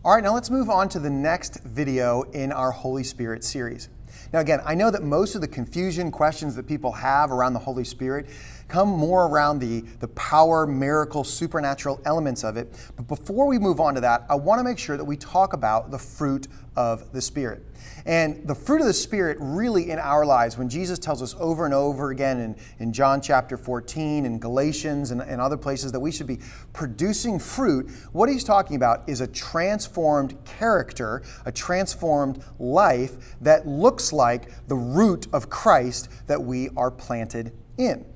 All right, now let's move on to the next video in our Holy Spirit series. Now again, I know that most of the confusion, questions that people have around the Holy Spirit come more around the power, miracle, supernatural elements of it. But before we move on to that, I want to make sure that we talk about the fruit of the Spirit. And the fruit of the Spirit really in our lives, when Jesus tells us over and over again in John chapter 14 and Galatians and other places that we should be producing fruit, what he's talking about is a transformed character, a transformed life that looks like the root of Christ that we are planted in.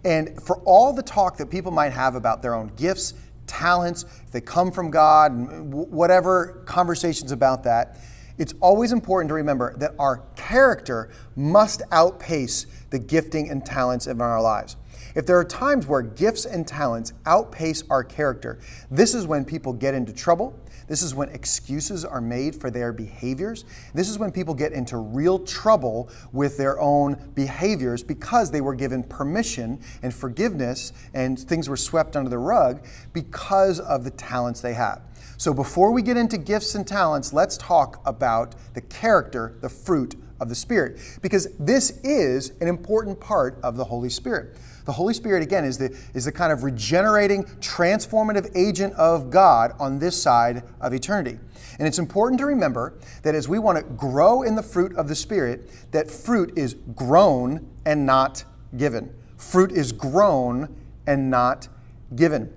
And for all the talk that people might have about their own gifts, talents, if they come from God, and whatever conversations about that, it's always important to remember that our character must outpace the gifting and talents in our lives. If there are times where gifts and talents outpace our character, this is when people get into trouble. This is when excuses are made for their behaviors. This is when people get into real trouble with their own behaviors because they were given permission and forgiveness and things were swept under the rug because of the talents they have. So before we get into gifts and talents, let's talk about the character, the fruit of the Spirit, because this is an important part of the Holy Spirit. The Holy Spirit, again, is the kind of regenerating, transformative agent of God on this side of eternity. And it's important to remember that as we want to grow in the fruit of the Spirit, that fruit is grown and not given. Fruit is grown and not given.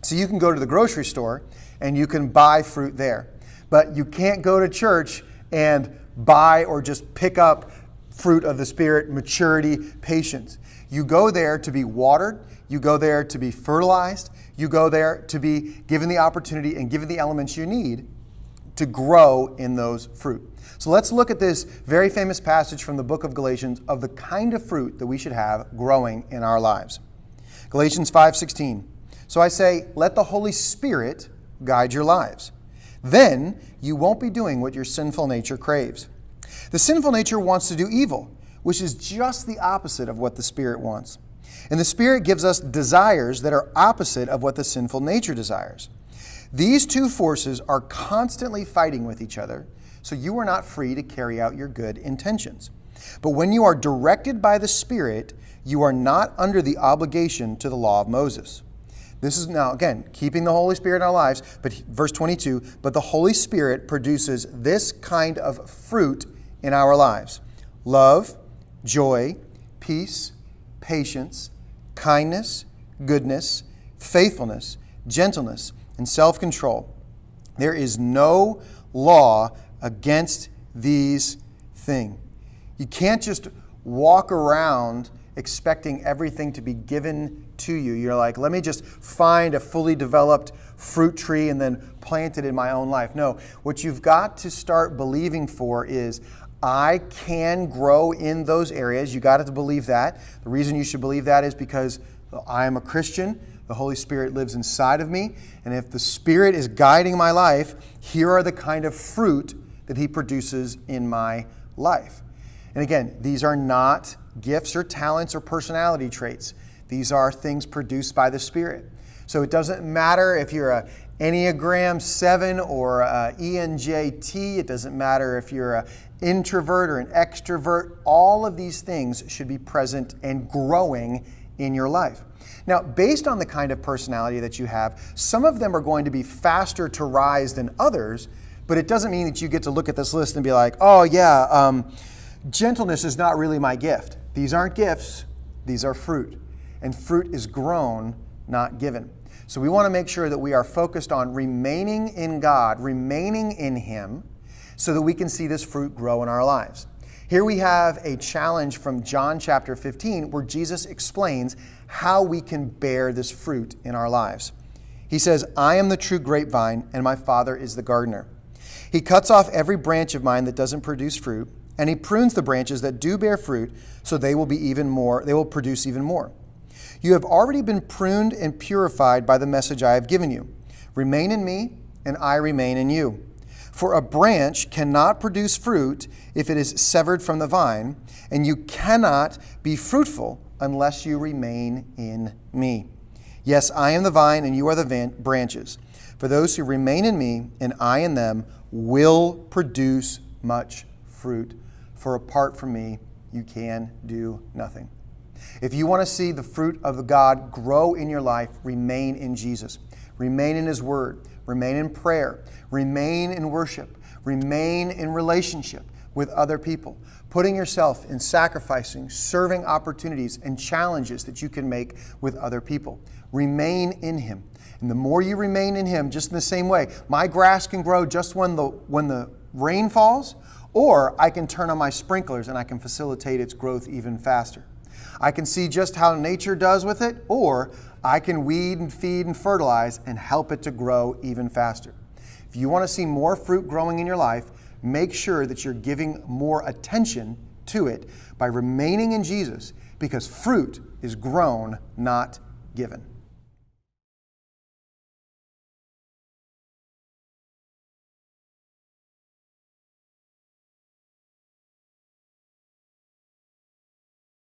So you can go to the grocery store and you can buy fruit there, but you can't go to church and buy or just pick up fruit of the Spirit, maturity, patience. You go there to be watered. You go there to be fertilized. You go there to be given the opportunity and given the elements you need to grow in those fruit. So let's look at this very famous passage from the book of Galatians of the kind of fruit that we should have growing in our lives. Galatians 5:16. So I say, let the Holy Spirit guide your lives. Then you won't be doing what your sinful nature craves. The sinful nature wants to do evil, which is just the opposite of what the Spirit wants. And the Spirit gives us desires that are opposite of what the sinful nature desires. These two forces are constantly fighting with each other, so you are not free to carry out your good intentions. But when you are directed by the Spirit, you are not under the obligation to the law of Moses. This is now, again, keeping the Holy Spirit in our lives, but verse 22, but the Holy Spirit produces this kind of fruit in our lives: love, joy, peace, patience, kindness, goodness, faithfulness, gentleness, and self-control. There is no law against these things. You can't just walk around expecting everything to be given to you. You're like, let me just find a fully developed fruit tree and then plant it in my own life. No, what you've got to start believing for is, I can grow in those areas. You got to believe that. The reason you should believe that is because I am a Christian. The Holy Spirit lives inside of me. And if the Spirit is guiding my life, here are the kind of fruit that He produces in my life. And again, these are not gifts or talents or personality traits. These are things produced by the Spirit. So it doesn't matter if you're a Enneagram 7 or a ENJT. It doesn't matter if you're an introvert or an extrovert. All of these things should be present and growing in your life. Now, based on the kind of personality that you have, some of them are going to be faster to rise than others, but it doesn't mean that you get to look at this list and be like, oh yeah, gentleness is not really my gift. These aren't gifts, these are fruit. And fruit is grown, not given. So we want to make sure that we are focused on remaining in God, remaining in Him, so that we can see this fruit grow in our lives. Here we have a challenge from John chapter 15 where Jesus explains how we can bear this fruit in our lives. He says, I am the true grapevine, and my Father is the gardener. He cuts off every branch of mine that doesn't produce fruit, and He prunes the branches that do bear fruit, so they will produce even more. You have already been pruned and purified by the message I have given you. Remain in me, and I remain in you. For a branch cannot produce fruit if it is severed from the vine, and you cannot be fruitful unless you remain in me. Yes, I am the vine, and you are the branches. For those who remain in me and I in them will produce much fruit. For apart from me, you can do nothing. If you want to see the fruit of God grow in your life, remain in Jesus. Remain in His Word. Remain in prayer. Remain in worship. Remain in relationship with other people. Putting yourself in sacrificing, serving opportunities and challenges that you can make with other people. Remain in Him. And the more you remain in Him, just in the same way, my grass can grow just when the rain falls, or I can turn on my sprinklers and I can facilitate its growth even faster. I can see just how nature does with it, or I can weed and feed and fertilize and help it to grow even faster. If you want to see more fruit growing in your life, make sure that you're giving more attention to it by remaining in Jesus, because fruit is grown, not given.